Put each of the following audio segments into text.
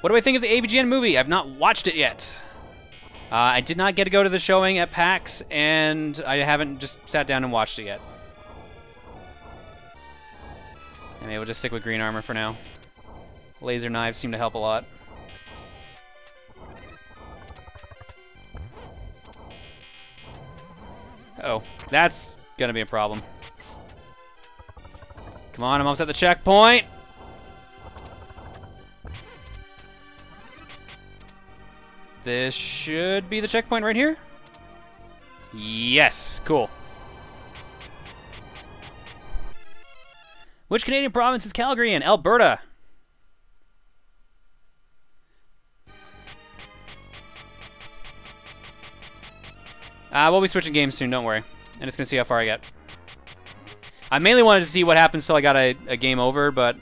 What do I think of the AVGN movie? I've not watched it yet. I did not get to go to the showing at PAX, and I haven't just sat down and watched it yet. And maybe we'll just stick with green armor for now. Laser knives seem to help a lot. Oh, that's gonna be a problem. Come on, I'm almost at the checkpoint. This should be the checkpoint right here. Yes, cool. Which Canadian province is Calgary in? Alberta. We'll be switching games soon, don't worry. I'm just gonna see how far I get. I mainly wanted to see what happens till I got a game over, but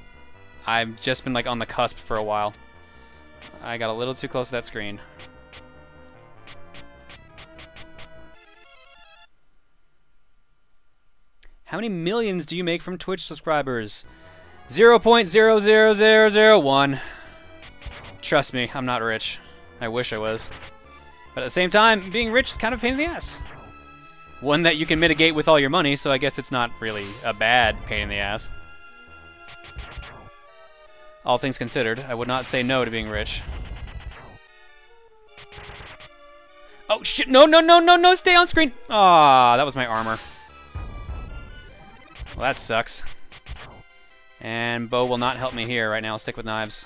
I've just been like on the cusp for a while. I got a little too close to that screen. How many millions do you make from Twitch subscribers? 0.00001. Trust me, I'm not rich. I wish I was. But at the same time, being rich is kind of a pain in the ass. One that you can mitigate with all your money, so I guess it's not really a bad pain in the ass. All things considered, I would not say no to being rich. Oh shit, no, no, no, no, no, stay on screen! Aw, that was my armor. Well, that sucks. And bow will not help me here right now. I'll stick with knives.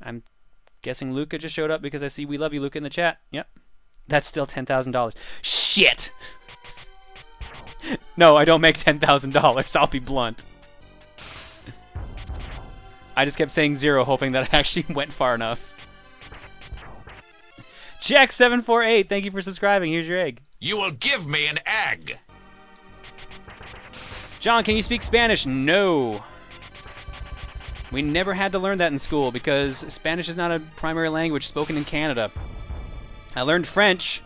I'm guessing Luca just showed up because I see "We love you, Luca" in the chat. Yep. That's still $10,000. Shit! No, I don't make $10,000. I'll be blunt. I just kept saying 0, hoping that I actually went far enough. Jack748, thank you for subscribing. Here's your egg. You will give me an egg. John, can you speak Spanish? No. We never had to learn that in school because Spanish is not a primary language spoken in Canada. I learned French,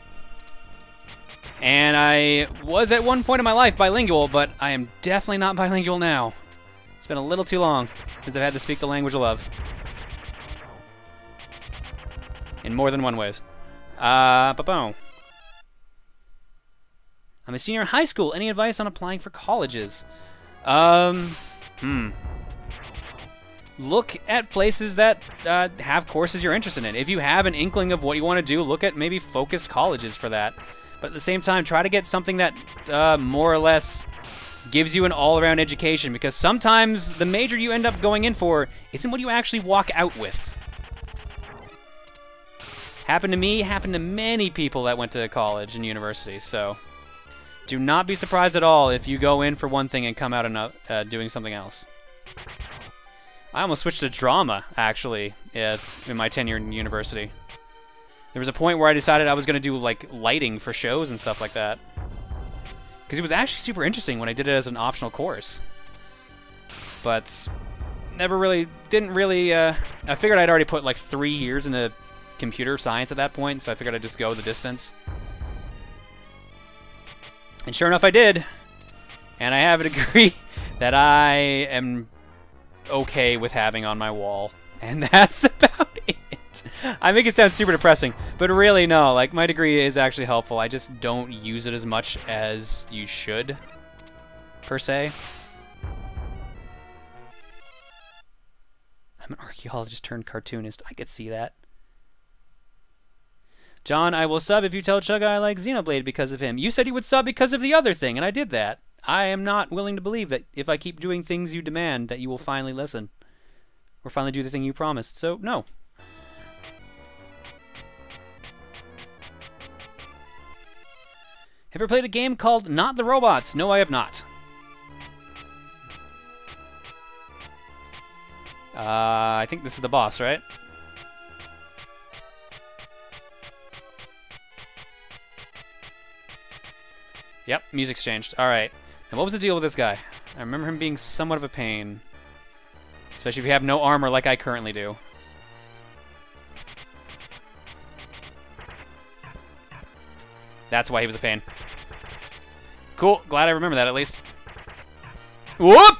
and I was at one point in my life bilingual, but I am definitely not bilingual now. It's been a little too long since I've had to speak the language of love. In more than one ways. Ba-boom. I'm a senior in high school. Any advice on applying for colleges? Look at places that have courses you're interested in. If you have an inkling of what you want to do, look at maybe focused colleges for that. But at the same time, try to get something that more or less gives you an all-around education, because sometimes the major you end up going in for isn't what you actually walk out with. Happened to me, happened to many people that went to college and university, so do not be surprised at all if you go in for one thing and come out doing something else. I almost switched to drama, actually, in my tenure in university. There was a point where I decided I was going to do like lighting for shows and stuff like that. Because it was actually super interesting when I did it as an optional course. But didn't really, I figured I'd already put like 3 years into computer science at that point, so I figured I'd just go the distance. And sure enough, I did. And I have a degree that I am okay with having on my wall. And that's about it. I make it sound super depressing, but really no, like my degree is actually helpful. I just don't use it as much as you should, per se. I'm an archaeologist turned cartoonist. I could see that. John, I will sub if you tell Chugga I like Xenoblade because of him. You said you would sub because of the other thing, and I did that. I am not willing to believe that if I keep doing things you demand, that you will finally listen. Or finally do the thing you promised. So, no. Have you ever played a game called Not the Robots? No, I have not. I think this is the boss, right? Yep, music's changed. Alright. Now what was the deal with this guy? I remember him being somewhat of a pain. Especially if you have no armor like I currently do. That's why he was a pain. Cool, glad I remember that at least. Whoop!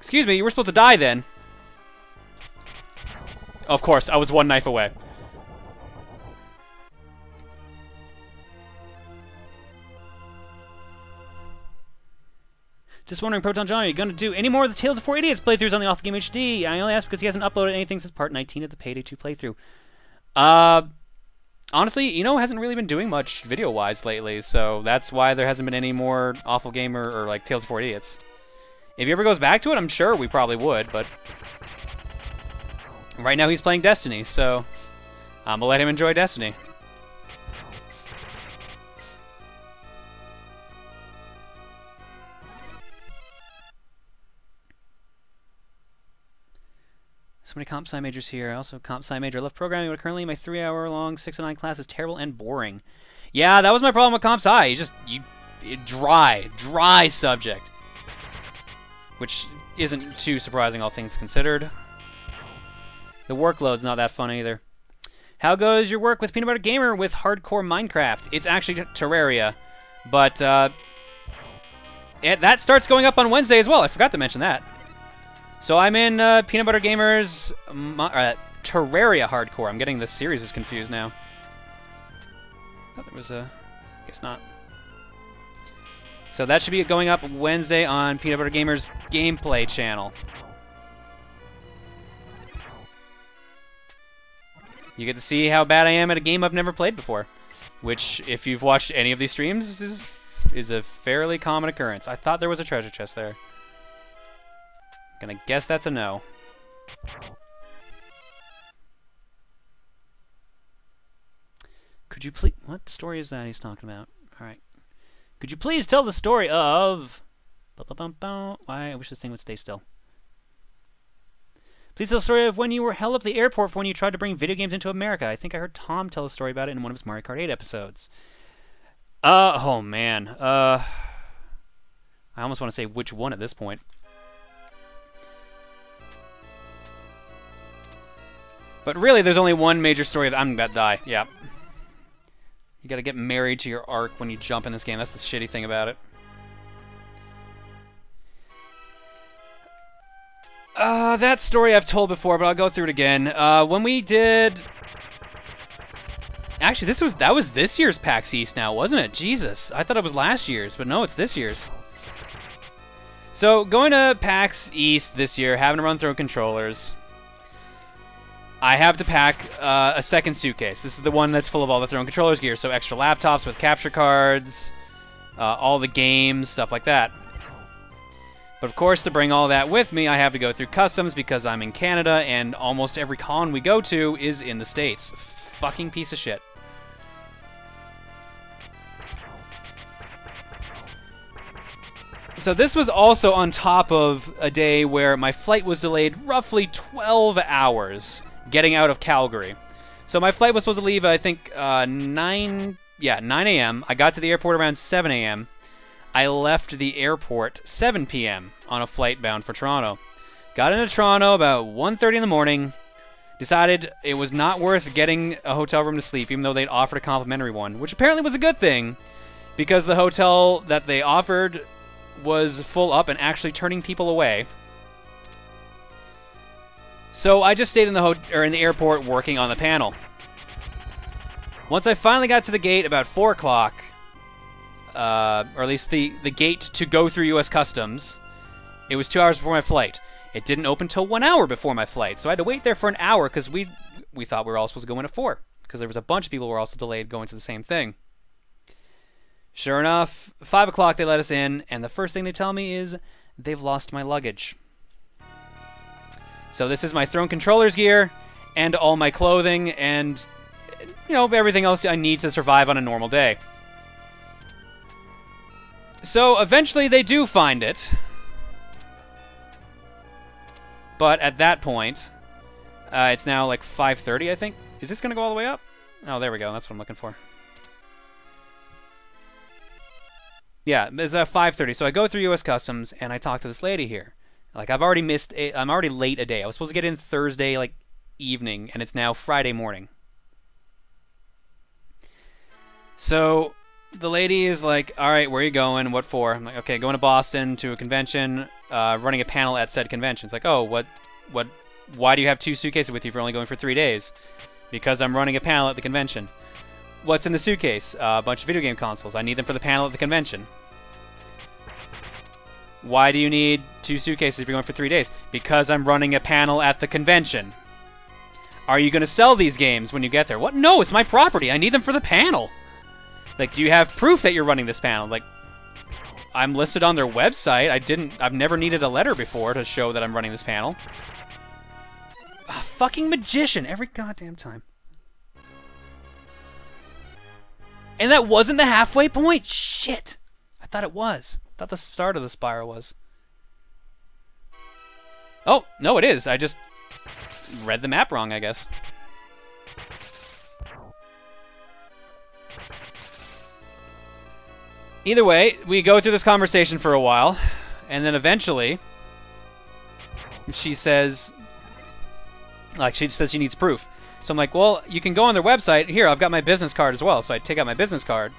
Excuse me, you were supposed to die then. Of course, I was one knife away. Just wondering, Proton John, are you going to do any more of the Tales of Four Idiots playthroughs on the Off Game HD? I only ask because he hasn't uploaded anything since part 19 of the Payday 2 playthrough. Honestly, hasn't really been doing much video-wise lately, so that's why there hasn't been any more Awful Game or like Tales of Four Idiots. If he ever goes back to it, I'm sure we probably would, but right now he's playing Destiny, so I'm gonna let him enjoy Destiny. So many comp sci majors here. Also, comp sci major. I love programming, but currently my 3-hour-long 6 to 9 class is terrible and boring. Yeah, that was my problem with comp sci. Dry subject, which isn't too surprising, all things considered. The workload's not that fun either. How goes your work with Peanut Butter Gamer with hardcore Minecraft? It's actually Terraria, but that starts going up on Wednesday as well. I forgot to mention that. So I'm in Peanut Butter Gamer's Terraria Hardcore. I'm getting the series is confused now. I thought there was a... guess not. So that should be going up Wednesday on Peanut Butter Gamer's gameplay channel. You get to see how bad I am at a game I've never played before, which, if you've watched any of these streams, is a fairly common occurrence. I thought there was a treasure chest there. Gonna guess that's a no. Could you please... what story is that he's talking about? Alright. Could you please tell the story of... why? I wish this thing would stay still. Please tell the story of when you were held up at the airport for when you tried to bring video games into America. I think I heard Tom tell a story about it in one of his Mario Kart 8 episodes. Oh man. I almost want to say which one at this point. But really, there's only one major story that I'm about to die. Yeah. You gotta get married to your arc when you jump in this game. That's the shitty thing about it. That story I've told before, but I'll go through it again. When we did... Actually, that was this year's PAX East now, wasn't it? Jesus. I thought it was last year's, but no, it's this year's. So, going to PAX East this year, having to run through controllers... I have to pack a second suitcase. This is the one that's full of all the Throne Controllers gear, so extra laptops with capture cards, all the games, stuff like that. But of course, to bring all that with me, I have to go through customs because I'm in Canada, and almost every con we go to is in the States. Fucking piece of shit. So this was also on top of a day where my flight was delayed roughly 12 hours. Getting out of Calgary. So my flight was supposed to leave, I think, 9 a.m. I got to the airport around 7 a.m. I left the airport 7 p.m. on a flight bound for Toronto. Got into Toronto about 1:30 in the morning. Decided it was not worth getting a hotel room to sleep, even though they'd offered a complimentary one, which apparently was a good thing, because the hotel that they offered was full up and actually turning people away. So I just stayed in the airport working on the panel. Once I finally got to the gate about 4 o'clock, or at least the gate to go through U.S. Customs, it was 2 hours before my flight. It didn't open till 1 hour before my flight, so I had to wait there for an hour because we thought we were all supposed to go in at 4, because there was a bunch of people who were also delayed going to the same thing. Sure enough, 5 o'clock they let us in, and the first thing they tell me is they've lost my luggage. So this is my Throne Controllers gear, and all my clothing, and, everything else I need to survive on a normal day. So eventually they do find it. But at that point, it's now like 5:30, I think. Is this going to go all the way up? Oh, there we go. That's what I'm looking for. Yeah, it's 5:30. So I go through U.S. Customs, and I talk to this lady here. Like, I'm already late a day. I was supposed to get in Thursday, like, evening, and it's now Friday morning. So, the lady is like, all right, where are you going? What for? I'm like, okay, going to Boston to a convention, running a panel at said convention. It's like, oh, why do you have 2 suitcases with you if you're only going for 3 days? Because I'm running a panel at the convention. What's in the suitcase? A bunch of video game consoles. I need them for the panel at the convention. Why do you need 2 suitcases if you're going for 3 days? Because I'm running a panel at the convention. Are you going to sell these games when you get there? What? No, it's my property. I need them for the panel. Like, do you have proof that you're running this panel? Like, I'm listed on their website. I've never needed a letter before to show that I'm running this panel. Ah, fucking magician every goddamn time. And that wasn't the halfway point. Shit. I thought it was. I thought the start of the spiral was. Oh, no, it is. I just read the map wrong, I guess. Either way, we go through this conversation for a while, and then eventually she says, she needs proof. So I'm like, well, you can go on their website. Here, I've got my business card as well. So I take out my business card.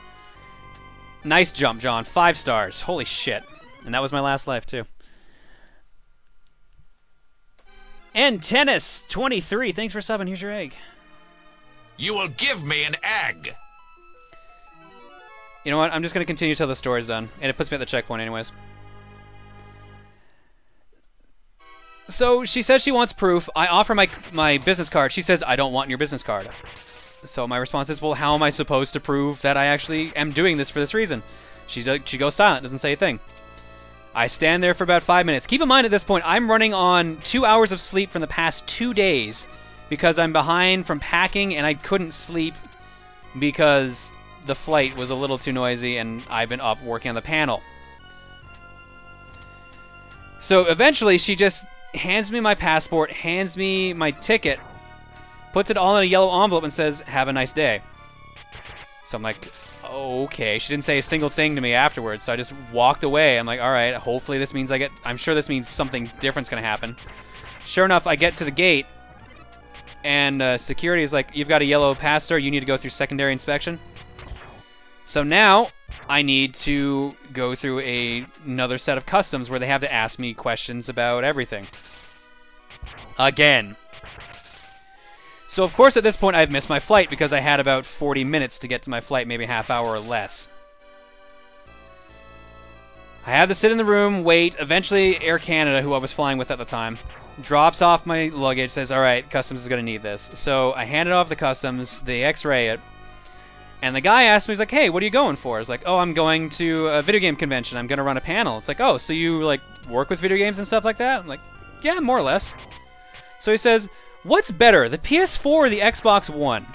Nice jump, John. 5 stars. Holy shit. And that was my last life, too. And Tennis 23. Thanks for subbing. Here's your egg. You will give me an egg. You know what? I'm just going to continue till the story's done. And it puts me at the checkpoint anyways. So she says she wants proof. I offer my business card. She says, I don't want your business card. So my response is, well, how am I supposed to prove that I actually am doing this for this reason? She goes silent, doesn't say a thing. I stand there for about 5 minutes. Keep in mind at this point, I'm running on 2 hours of sleep from the past 2 days because I'm behind from packing and I couldn't sleep because the flight was a little too noisy and I've been up working on the panel. So eventually she just hands me my passport, hands me my ticket, puts it all in a yellow envelope and says, have a nice day. So I'm like, okay. She didn't say a single thing to me afterwards, so I just walked away. I'm like, all right, hopefully this means I'm sure this means something different's gonna happen. Sure enough, I get to the gate, and security is like, you've got a yellow pass, sir. You need to go through secondary inspection. So now I need to go through another set of customs where they have to ask me questions about everything. Again. So of course at this point I've missed my flight because I had about 40 minutes to get to my flight, maybe a half hour or less. I had to sit in the room, wait. Eventually Air Canada, who I was flying with at the time, drops off my luggage, says, all right, customs is going to need this. So I hand it off to customs, they x-ray it. And the guy asked me, he's like, hey, what are you going for? I was like, oh, I'm going to a video game convention. I'm going to run a panel. It's like, oh, so you, like, work with video games and stuff like that? I'm like, yeah, more or less. So he says, what's better, the PS4 or the Xbox One?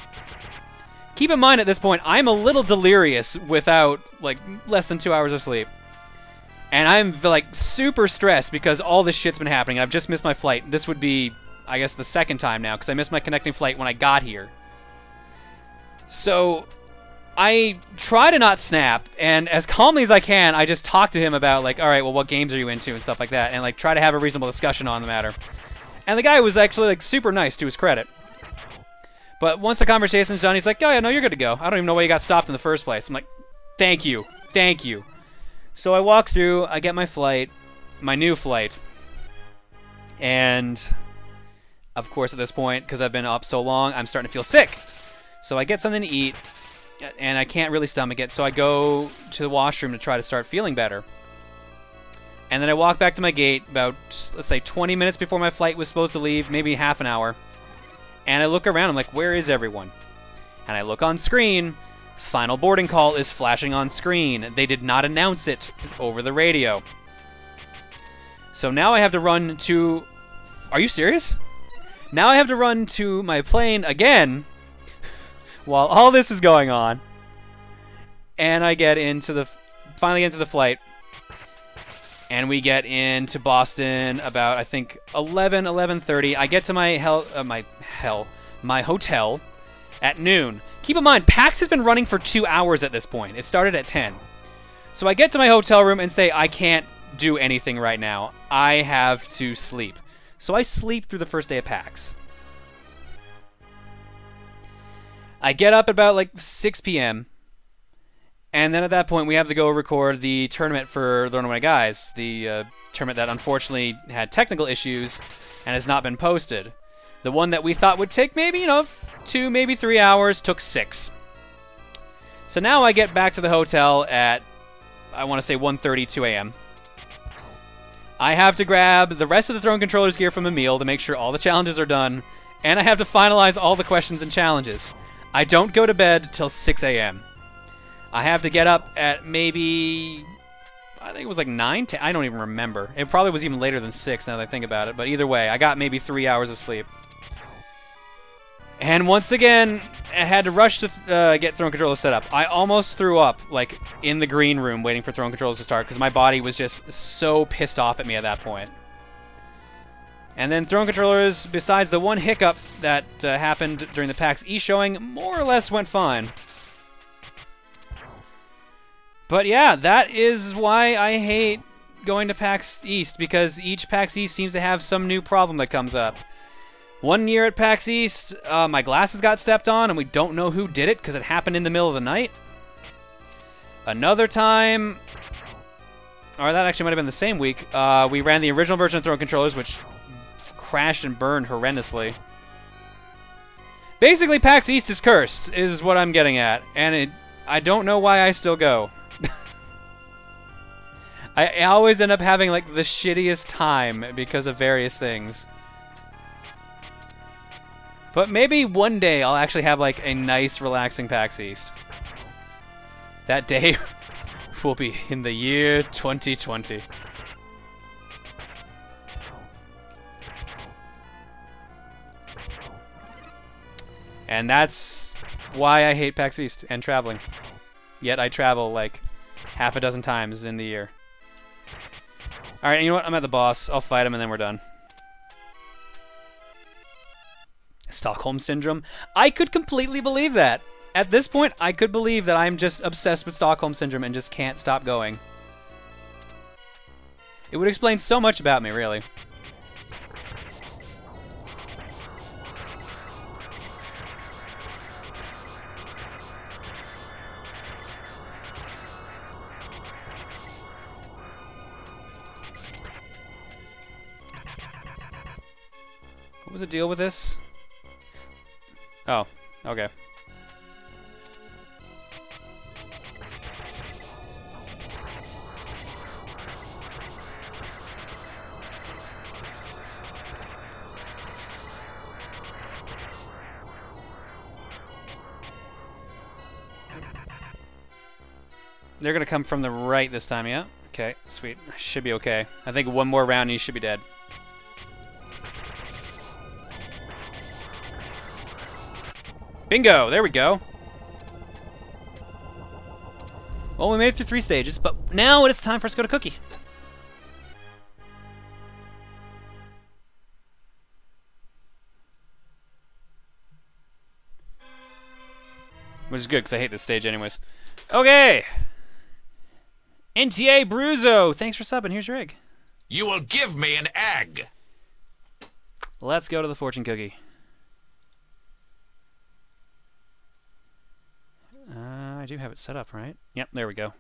Keep in mind at this point, I'm a little delirious without, like, less than 2 hours of sleep. And I'm, like, super stressed because all this shit's been happening. I've just missed my flight. This would be, I guess, the second time now because I missed my connecting flight when I got here. So I try to not snap, and as calmly as I can, I just talk to him about, like, all right, well, what games are you into and stuff like that, and, like, try to have a reasonable discussion on the matter. And the guy was actually, like, super nice to his credit. But once the conversation's done, he's like, oh, yeah, no, you're good to go. I don't even know why you got stopped in the first place. I'm like, thank you. Thank you. So I walk through, I get my flight, my new flight, and, of course, at this point, because I've been up so long, I'm starting to feel sick. So I get something to eat, and I can't really stomach it, so I go to the washroom to try to start feeling better. And then I walk back to my gate about, let's say, 20 minutes before my flight was supposed to leave, maybe half an hour. And I look around, I'm like, where is everyone? And I look on screen, final boarding call is flashing on screen. They did not announce it over the radio. So now I have to run to... Are you serious? Now I have to run to my plane again while all this is going on. And I get into the... Finally get into the flight. And we get into Boston about, I think, 11:30. I get to my hotel at noon. Keep in mind, PAX has been running for 2 hours at this point. It started at 10. So I get to my hotel room and say, I can't do anything right now. I have to sleep. So I sleep through the first day of PAX. I get up about like 6 p.m. And then at that point, we have to go record the tournament for the Runaway Guys, the tournament that unfortunately had technical issues and has not been posted. The one that we thought would take maybe, you know, 2, maybe 3 hours, took 6. So now I get back to the hotel at, I want to say 1:30, 2 a.m. I have to grab the rest of the Throne Controller's gear from Emil to make sure all the challenges are done, and I have to finalize all the questions and challenges. I don't go to bed till 6 a.m. I have to get up at maybe, I think it was like 9, 10, I don't even remember. It probably was even later than 6 now that I think about it, but either way, I got maybe 3 hours of sleep. And once again, I had to rush to get Throne Controllers set up. I almost threw up, like, in the green room waiting for Throne Controllers to start because my body was just so pissed off at me at that point. And then Throne Controllers, besides the one hiccup that happened during the PAX East showing, more or less went fine. But yeah, that is why I hate going to PAX East, because each PAX East seems to have some new problem that comes up. One year at PAX East, my glasses got stepped on, and we don't know who did it because it happened in the middle of the night. Another time, or that actually might have been the same week, we ran the original version of Throne Controllers, which crashed and burned horrendously. Basically, PAX East is cursed, is what I'm getting at, and I don't know why I still go. I always end up having, like, the shittiest time because of various things. But maybe one day I'll actually have, like, a nice, relaxing PAX East. That day will be in the year 2020. And that's why I hate PAX East and traveling. Yet I travel, like, half a dozen times in the year. Alright, you know what? I'm at the boss. I'll fight him and then we're done. Stockholm Syndrome. I could completely believe that. At this point, I could believe that I'm just obsessed with Stockholm Syndrome and just can't stop going. It would explain so much about me, really. What was the deal with this? Oh, okay. They're gonna come from the right this time, yeah? Okay, sweet. Should be okay. I think one more round and you should be dead. Bingo! There we go. Well, we made it through 3 stages, but now it's time for us to go to Cookie. Which is good, because I hate this stage anyways. Okay! NTA Bruzo! Thanks for subbing. Here's your egg. You will give me an egg. Let's go to the fortune cookie. I do have it set up, right? Yep, there we go.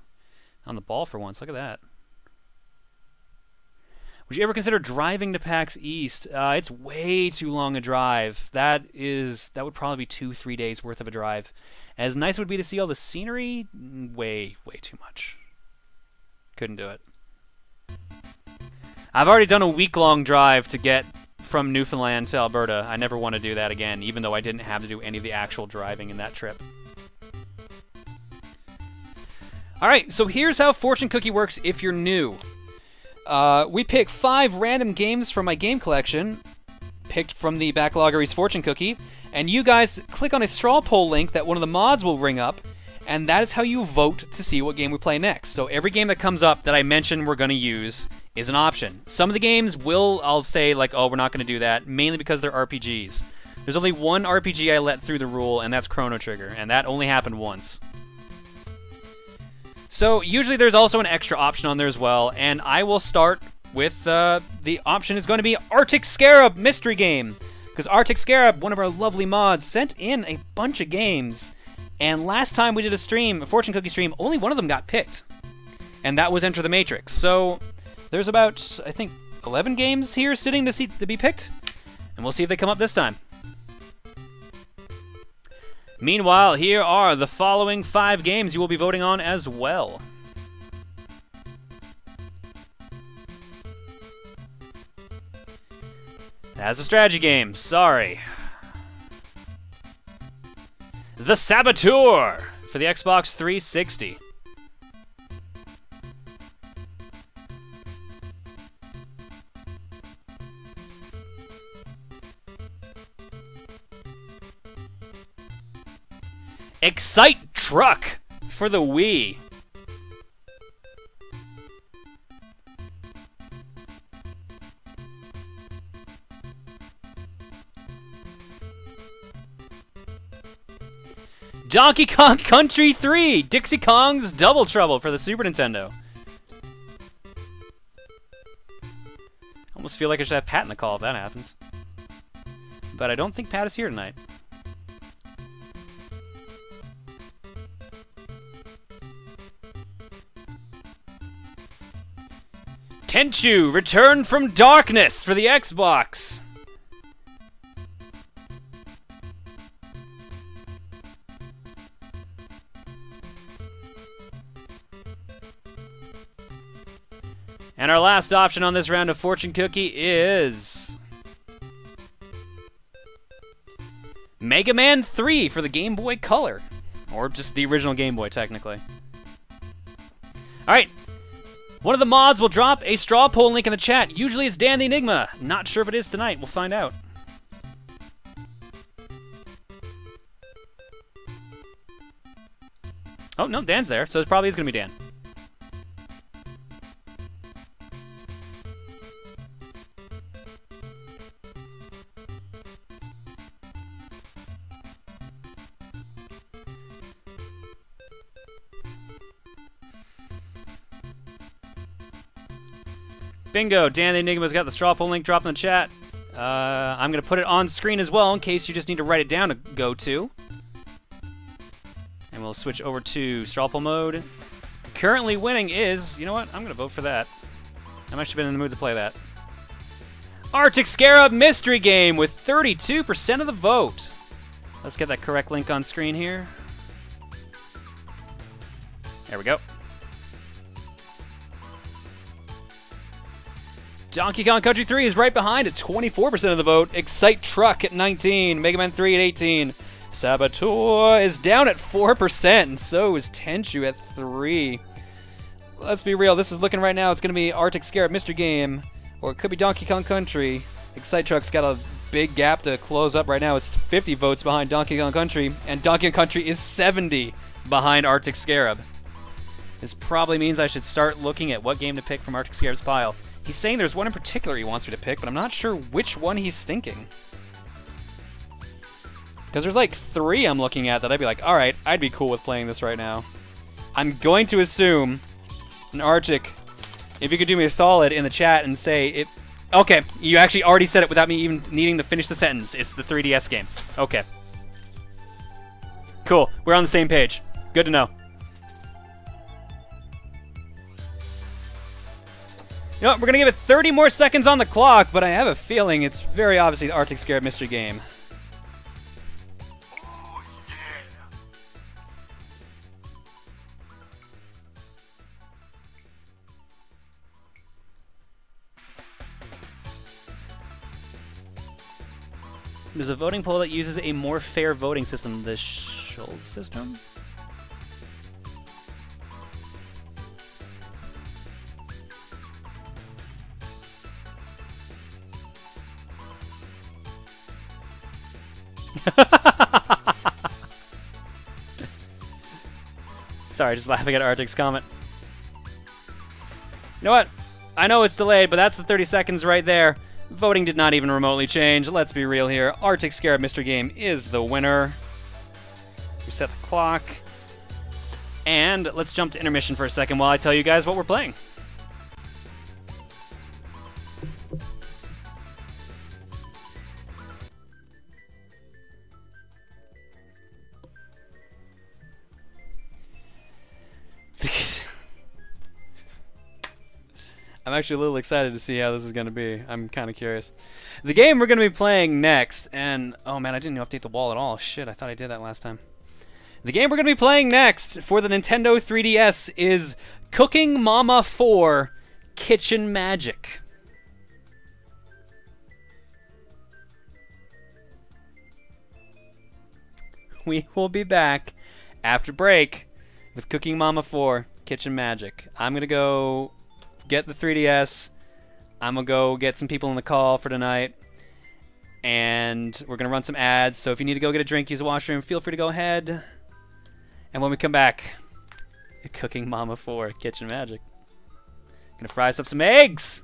On the ball for once. Look at that. Would you ever consider driving to PAX East? It's way too long a drive. That would probably be 2-3 days worth of a drive. As nice as it would be to see all the scenery, way too much. Couldn't do it. I've already done a week-long drive to get from Newfoundland to Alberta. I never want to do that again, even though I didn't have to do any of the actual driving in that trip. Alright, so here's how Fortune Cookie works if you're new. We pick 5 random games from my game collection, picked from the Backloggery's Fortune Cookie, and you guys click on a straw poll link that one of the mods will ring up, and that is how you vote to see what game we play next. So every game that comes up that I mention we're going to use is an option. Some of the games I'll say, like, oh, we're not going to do that, mainly because they're RPGs. There's only one RPG I let through the rule, and that's Chrono Trigger, and that only happened once. So usually there's also an extra option on there as well, and I will start with the option is going to be Arctic Scarab Mystery Game. Because Arctic Scarab, one of our lovely mods, sent in a bunch of games, And last time we did a stream, a fortune cookie stream, only one of them got picked. And that was Enter the Matrix. So there's about, I think, 11 games here sitting to be picked. And we'll see if they come up this time. Meanwhile, here are the following 5 games you will be voting on as well. That's a strategy game. Sorry. The Saboteur for the Xbox 360. Excite Truck for the Wii. Donkey Kong Country 3, Dixie Kong's Double Trouble for the Super Nintendo. Almost feel like I should have Pat in the call if that happens. But I don't think Pat is here tonight. Tenchu, Return from Darkness for the Xbox. And our last option on this round of Fortune Cookie is Mega Man 3 for the Game Boy Color. Or just the original Game Boy, technically. Alright. One of the mods will drop a straw poll link in the chat. Usually it's Dan the Enigma. Not sure if it is tonight. We'll find out. Oh, no, Dan's there, so it probably is going to be Dan. Bingo, Dan the Enigma's got the straw poll link dropped in the chat. I'm going to put it on screen as well in case you just need to write it down to go to. And we'll switch over to straw poll mode. Currently winning is, you know what, I'm going to vote for that. I've actually been in the mood to play that. Arctic Scarab Mystery Game with 32% of the vote. Let's get that correct link on screen here. There we go. Donkey Kong Country 3 is right behind at 24% of the vote. Excite Truck at 19. Mega Man 3 at 18. Saboteur is down at 4%, and so is Tenchu at 3. Let's be real. This is looking right now. It's going to be Arctic Scarab Mystery Game, or it could be Donkey Kong Country. Excite Truck's got a big gap to close up right now. It's 50 votes behind Donkey Kong Country, and Donkey Kong Country is 70 behind Arctic Scarab. This probably means I should start looking at what game to pick from Arctic Scarab's pile. He's saying there's one in particular he wants me to pick, but I'm not sure which one he's thinking. Because there's like 3 I'm looking at that I'd be like, alright, I'd be cool with playing this right now. I'm going to assume, an Arctic, if you could do me a solid in the chat and say, it. Okay, you actually already said it without me even needing to finish the sentence. It's the 3DS game. Okay. Cool, we're on the same page. Good to know. You know what, we're going to give it 30 more seconds on the clock, but I have a feeling it's very obviously the Arctic Scarab Mystery Game. Oh, yeah. There's a voting poll that uses a more fair voting system, the Schulz system? Sorry, just laughing at Arctic's comment. You know what? I know it's delayed, but that's the 30 seconds right there. Voting did not even remotely change. Let's be real here. Arctic Scarab Mystery Game is the winner. Reset the clock. And let's jump to intermission for a second while I tell you guys what we're playing. I'm actually a little excited to see how this is going to be. I'm kind of curious. The game we're going to be playing next, and oh man, I didn't update the wall at all. Shit, I thought I did that last time. The game we're going to be playing next for the Nintendo 3DS is Cooking Mama 4 Kitchen Magic. We will be back after break with Cooking Mama 4 Kitchen Magic. I'm going to go get the 3DS. I'm going to go get some people in the call for tonight. And we're going to run some ads. So if you need to go get a drink, use the washroom, feel free to go ahead. And when we come back, Cooking Mama 4 Kitchen Magic. Going to fry us up some eggs.